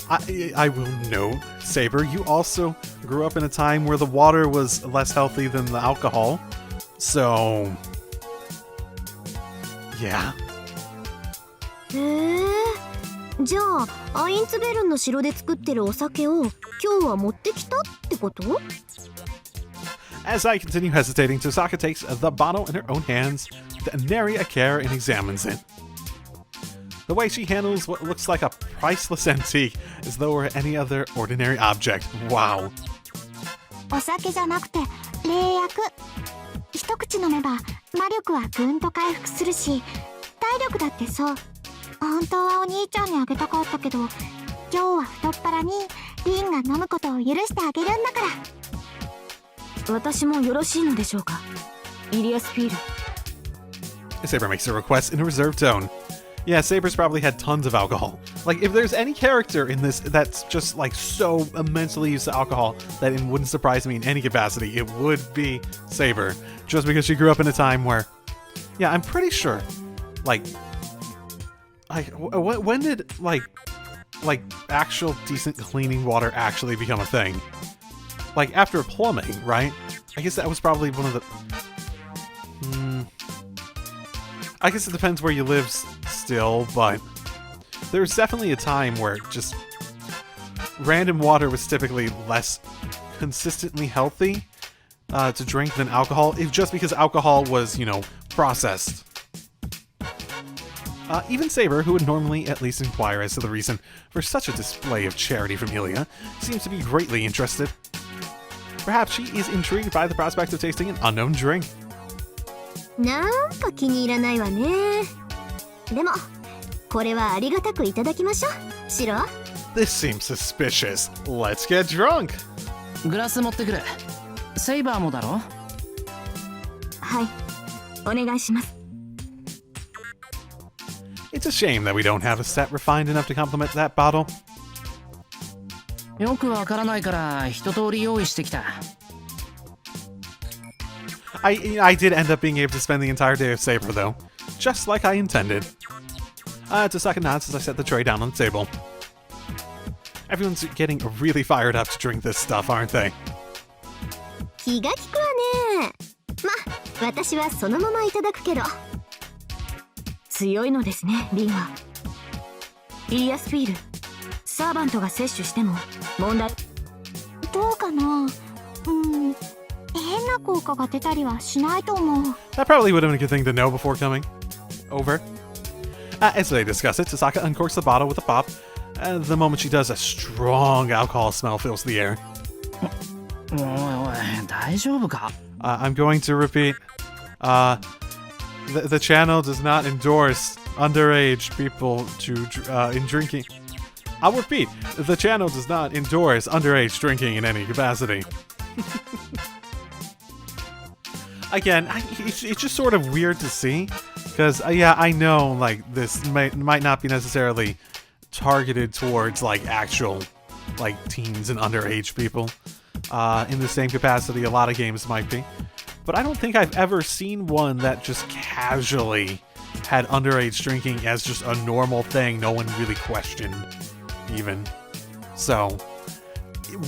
I will note, Saber, you also grew up in a time where the water was less healthy than the alcohol. So... yeah. じゃあアインツベルンの城で作ってるお酒を今日は持ってきたってこと？ As I continue hesitating, Tosaka takes the bottle in her own hands with nary a care and examines it. The way she handles what looks like a priceless antique as though it were any other ordinary object. Wow. お酒じゃなくて冷薬。一口飲めば魔力はぐんと回復するし、体力だってそう。本当はお兄ちゃんにあげたかったけど、今日は太っ腹にリンが飲むことを許してあげるんだから。私もよろしいのでしょうか？イリアスフィール。 Saber makes a request in a reserved tone. Yeah, Saber's probably had tons of alcohol. Like, if there's any character in this that's just, like, so immensely used to alcohol that it wouldn't surprise me in any capacity, it would be Saber. Just because she grew up in a time where... Yeah, I'm pretty sure, like when did, like, actual decent cleaning water actually become a thing? Like, after plumbing, right? I guess that was probably one of the... I guess it depends where you live still, but There's definitely a time where just random water was typically less consistently healthy to drink than alcohol, just because alcohol was, you know, processed. Even Saber, who would normally at least inquire as to the reason for such a display of charity from Ilya, seems to be greatly interested. Perhaps she is intrigued by the prospect of tasting an unknown drink. なんか気に入らないわね。でもこれはありがたくいただきましょう、シロ。 This seems suspicious. Let's get drunk. グラス持ってくる。セイバーもだろ？はい、お願いします。 It's a shame that we don't have a set refined enough to complement that bottle. よくわからないから一通り用意してきた。I did end up being able to spend the entire day with Saber, though. Just like I intended. Tosaka nods as I set the tray down on the table. Everyone's getting really fired up to drink this stuff, aren't they? 気が利くわね。ま、私はそのままいただくけど。強いのですね、リンは。イリアスフィール、サーバントが摂取しても問題。どうかな。変な効果が出たりはしないと思う。 That probably would have been a good thing to know before coming over. As they discuss it, Tosaka uncorks the bottle with a pop. The moment she does, a strong alcohol smell fills the air. おいおい、大丈夫か？ I'm going to repeat. The channel does not endorse underage people in drinking. I'll repeat. The channel does not endorse underage drinking in any capacity. Again, it's just sort of weird to see, because yeah, I know like this might not be necessarily targeted towards like actual like teens and underage people. In the same capacity, a lot of games might be, but I don't think I've ever seen one that just casually had underage drinking as just a normal thing. No one really questioned, even. So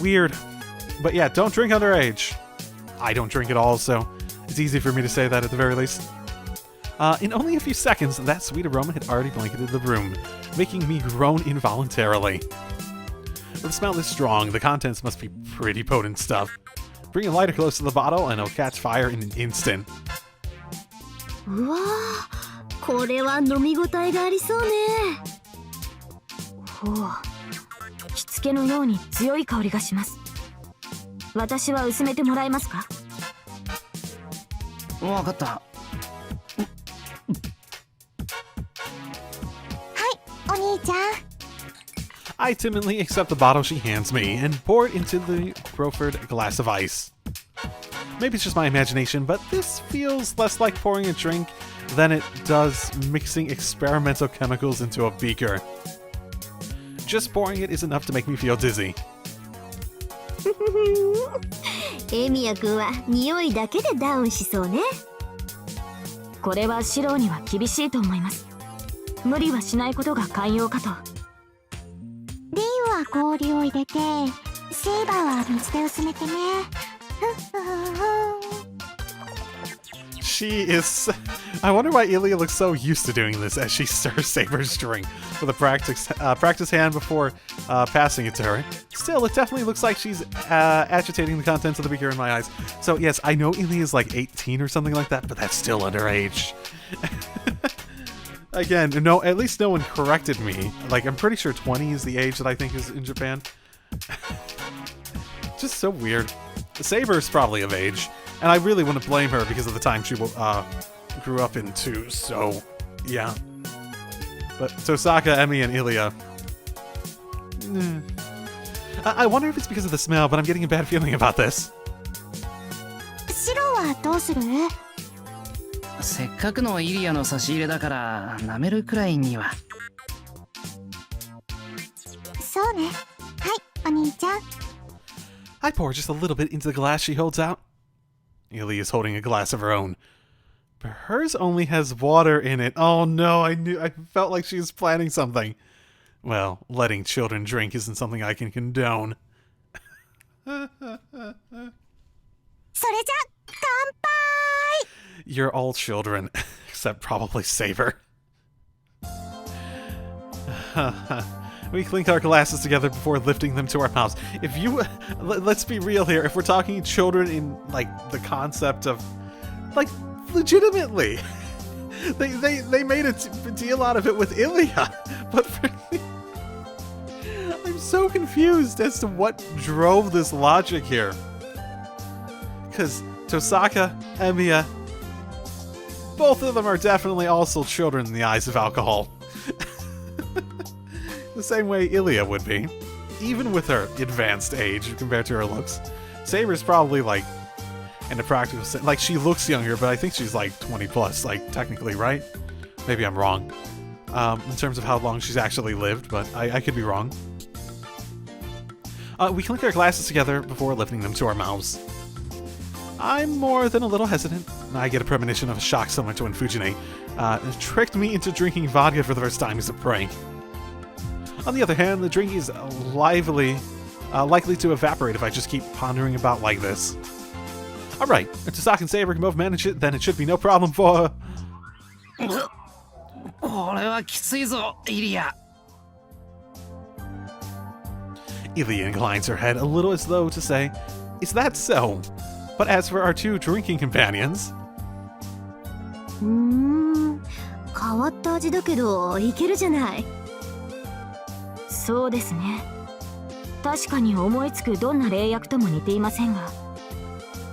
weird, but yeah, don't drink underage. I don't drink at all, so it's easy for me to say that at the very least. In only a few seconds, that sweet aroma had already blanketed the room, making me groan involuntarily. With the smell this strong, the contents must be pretty potent stuff. Bring a lighter close to the bottle and it'll catch fire in an instant. うわー、これは飲み応えがありそうね。ほう、しつけのように強い香りがします。私は薄めてもらえますか？わかった。はい、お兄ちゃん。 I timidly accept the bottle she hands me and pour it into the proffered glass of ice. Maybe it's just my imagination, but this feels less like pouring a drink than it does mixing experimental chemicals into a beaker. Just pouring it is enough to make me feel dizzy. エミヤ君は匂いだけでダウンしそうね。これはシローには厳しいと思います。無理はしないことが寛容かと。リンは氷を入れて、セイバーは水で薄めてね。She is... I wonder why Ilya looks so used to doing this as she stirs Saber's drink with a practice hand before passing it to her. Still, it definitely looks like she's agitating the contents of the beaker in my eyes. So yes, I know Ilya is like 18 or something like that, but that's still underage. Again, no, at least no one corrected me. Like, I'm pretty sure 20 is the age that I think is in Japan. Just so weird. Saber's probably of age, and I really wouldn't blame her because of the time she grew up in too, so yeah. But Tosaka, Emi, and Ilya... I wonder if it's because of the smell, but I'm getting a bad feeling about this. シロはどうする？せっかくのイリアの差し入れだから舐めるくらいには。そうね。はい、お兄ちゃん。 I pour just a little bit into the glass she holds out. Ilya is holding a glass of her own. But hers only has water in it. Oh no, I felt like she was planning something. Well, letting children drink isn't something I can condone. それじゃ、乾杯！ You're all children, except probably Saber. We clink our glasses together before lifting them to our mouths. If you... let's be real here. If we're talking children in, like, the concept of... like, legitimately. They made a deal out of it with Ilya. But for me... I'm so confused as to what drove this logic here. Because Tosaka, Emiya... both of them are definitely also children in the eyes of alcohol. The same way Ilya would be. Even with her advanced age compared to her looks. Saber's probably like, in a practical sense, like she looks younger, but I think she's like 20 plus, like technically, right? Maybe I'm wrong. In terms of how long she's actually lived, but I could be wrong. We clink our glasses together before lifting them to our mouths. I'm more than a little hesitant. I get a premonition of a shock similar to when Fujine tricked me into drinking vodka for the first time as a prank. On the other hand, the drink is likely to evaporate if I just keep pondering about like this. Alright, if Tosaka and Saber can both manage it, then it should be no problem for... これはきついぞ、イリア。 Ilya inclines her head a little as though to say, is that so? But as for our two drinking companions... 変わった味だけどいけるじゃない。そうですね。確かに思いつくどんな霊薬とも似ていませんが、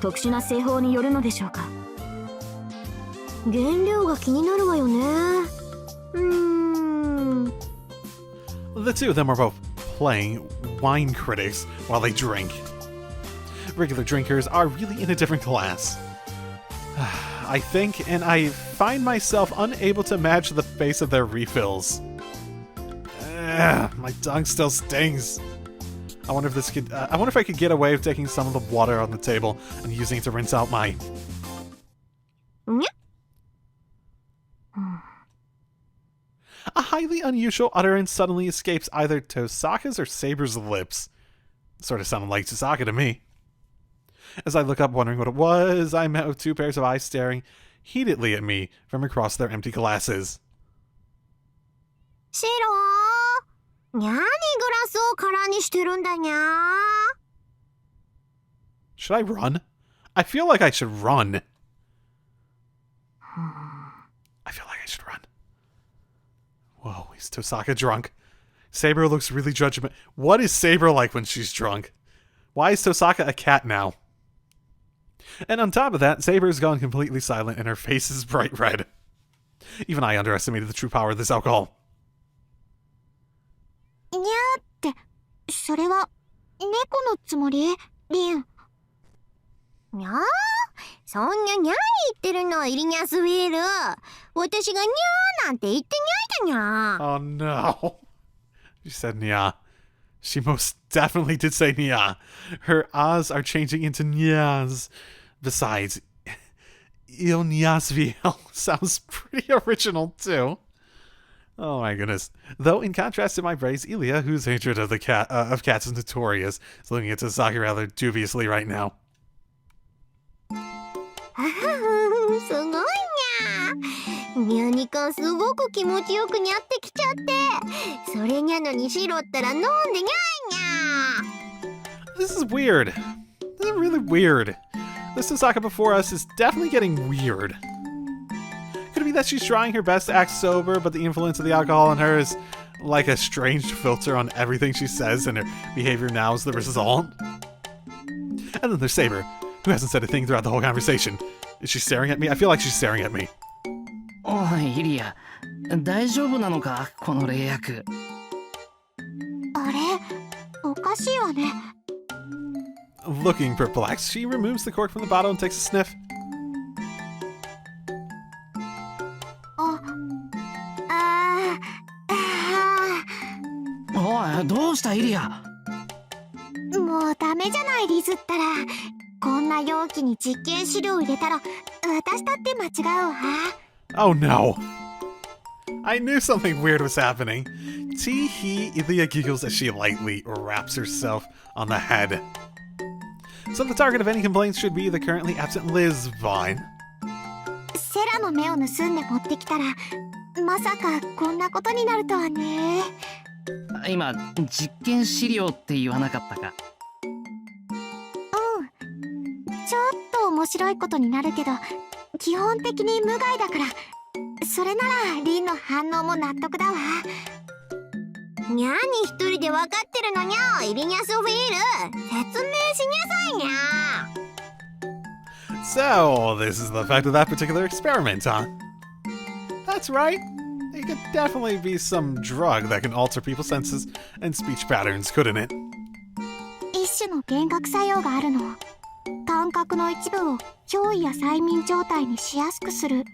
特殊な製法によるのでしょうか。原料が気になるわよね。The two of them are both playing wine critics while they drink. Regular drinkers are really in a different class. I think, and I find myself unable to match the face of their refills. My tongue still stings. I wonder if I could get away with taking some of the water on the table and using it to rinse out my... A highly unusual utterance suddenly escapes either Tosaka's or Saber's lips. Sort of sounded like Tosaka to me. As I look up wondering what it was, I met with two pairs of eyes staring heatedly at me from across their empty glasses. シロー、にゃーにグラスを空にしてるんだにゃー。 Should I run? I feel like I should run. I feel like I should run. Whoa, is Tosaka drunk? Saber looks really judgmental. What is Saber like when she's drunk? Why is Tosaka a cat now? And on top of that, Saber's gone completely silent and her face is bright red. Even I underestimated the true power of this alcohol. にゃーって、それは猫のつもり？リン。にゃー？そんなにゃーに言ってるの、イリニャスウィール。私がにゃーなんて言ってにゃーだにゃー。Oh no. She said nya. She most definitely did say nya. Her ahs are changing into nyas. Besides, Il Nyasviel sounds pretty original too. Oh my goodness. Though in contrast to my praise, Ilya, whose hatred of cats is notorious, is looking at Tosaka rather dubiously right now. すごいにゃー。にゃにかすごく気持ちよくにゃってきちゃって。それにゃのにしろったら飲んでにゃーにゃー。 This is weird. This is really weird. This Tosaka before us is definitely getting weird. Could it be that she's trying her best to act sober, but the influence of the alcohol on her is like a strange filter on everything she says, and her behavior now is the result? And then there's Saber, who hasn't said a thing throughout the whole conversation. Is she staring at me? I feel like she's staring at me. おい、イリア。大丈夫なのか、この霊薬。あれ、おかしいわね。 Looking perplexed, she removes the cork from the bottle and takes a sniff. おい、どうしたイリア。もうダメじゃないリズったら。こんな容器に実験資料入れたら私だって間違うわ。 Oh no. I knew something weird was happening. Tee-hee, Ilya giggles as she lightly wraps herself on the head. So the target of any complaints should be the currently absent Liz Vine. セラの目を盗んで持ってきたらまさかこんなことになるとはね。今実験資料って言わなかったか。ちょっと面白いことになるけど、基本的に無害だから、それならリンの反応も納得だわ。にゃーに一人で分かってるのにゃー、イリニャスフィール。説明しなさいにゃー。So, this is the effect of that particular experiment, huh? That's right. It could definitely be some drug that can alter people's senses and speech patterns, couldn't it? 一種の幻覚作用があるの。感覚の一部を脅威や催眠状態にしやすくする。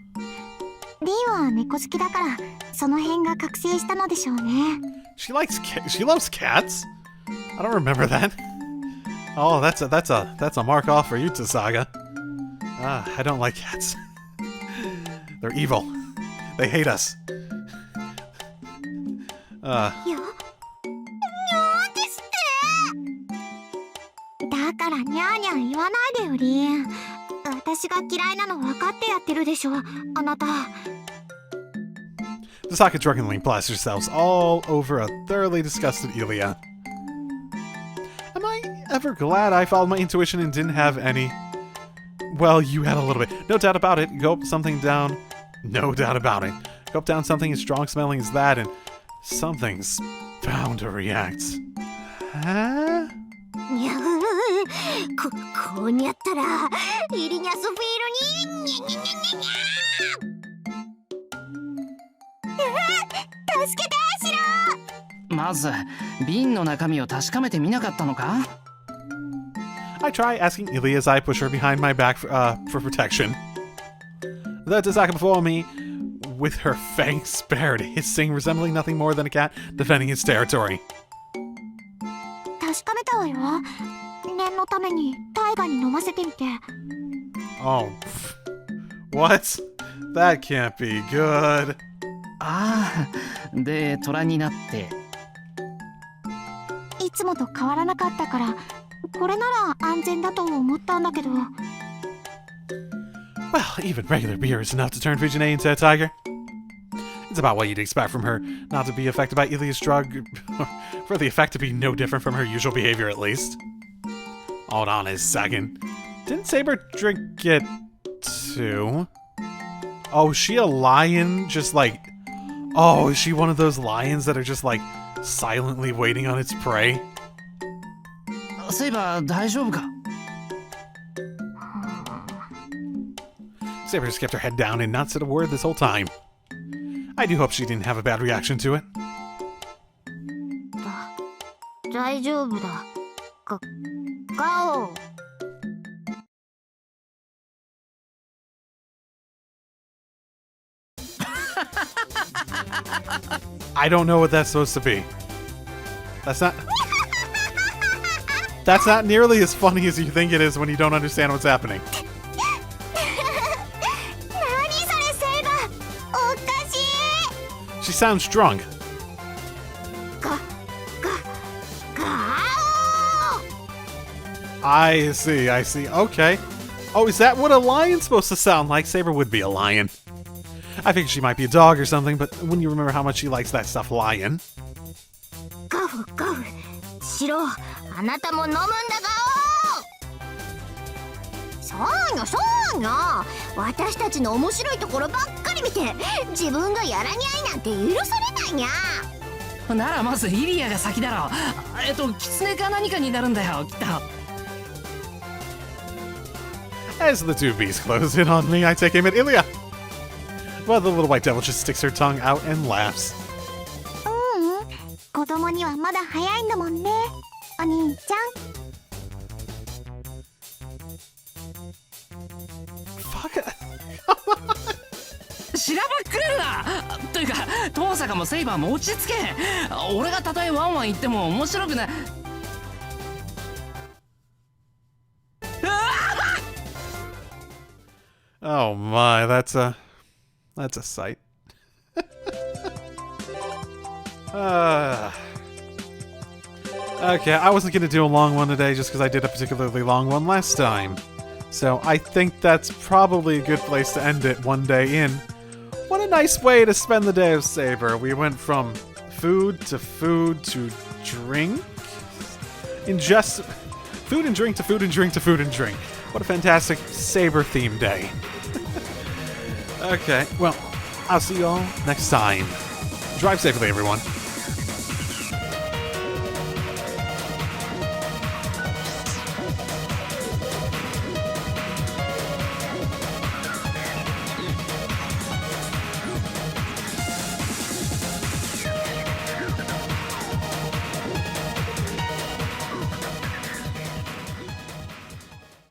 リンは猫好きだから、その辺が覚醒したのでしょうね。She loves cats? I don't remember that. Oh, that's a mark off for you, Saga. I don't like cats. They're evil. They hate us. なんですって。だからニャーニャー言わないでよ、リン。私が嫌いなの分かってやってるでしょ、あなた。The Saka drunkenly plasters themselves all over a thoroughly disgusted Ilya. Am I ever glad I followed my intuition and didn't have any? Well, you had a little bit. No doubt about it. Gulp something down. No doubt about it. Gulp down something as strong smelling as that and something's bound to react. Huh? にゃこうにゃったらイリニャスフィールに助けてシロー。まず瓶の中身を確かめてみなかったのか。 I try asking Ilya as I push her behind my back for protection. The Tasaka before me, with her fangs spared, hissing, resembling nothing more than a cat defending its territory. 確かめたわよ。念のために大河に飲ませてみて。Oh, what? That can't be good. ああ、で虎になって。いつもと変わらなかったから、これなら安全だと思ったんだけど。Well, even regular beer is enough to turn Fujine into a tiger. It's about what you'd expect from her not to be affected by Ilya's drug, for the effect to be no different from her usual behavior at least. Hold on a second. Didn't Saber drink it too? Oh, is she a lion? Just like... Oh, is she one of those lions that are just like silently waiting on its prey? セイバー大丈夫か。 Saber just kept her head down and not said a word this whole time. I do hope she didn't have a bad reaction to it. 大丈夫だ。ガオ。I don't know what that's supposed to be. That's not nearly as funny as you think it is when you don't understand what's happening. 何それセイバー。おかしい。 She sounds drunk. ガオ。 I see. Okay. Oh, is that what a lion's supposed to sound like? Saber would be a lion. I figured she might be a dog or something, but when you remember how much she likes that stuff lion. ガフガフ。シロ、あなたも飲むんだガオ。そうよそうよ。私たちの面白いところばっかり見て、自分がやらにゃいなんて許されないにゃ。ならまずイリアが先だろ。キツネか何かになるんだよきっと。 As the two beasts close in on me, I take aim at Ilya. But the little white devil just sticks her tongue out and laughs. 子供にはまだ早いんだもんね、お兄ちゃん。Fuck. しらばっくれるな。というか遠坂もセイバーも落ち着け。俺がたとえワンワン言っても面白くない。 Oh my, that's a sight. Okay, I wasn't gonna do a long one today just because I did a particularly long one last time. So I think that's probably a good place to end it one day in. What a nice way to spend the day of Saber. We went from food to drink. Ingest food and drink to food and drink to food and drink. What a fantastic Saber-themed day. Okay, well, I'll see y'all next time. Drive safely, everyone.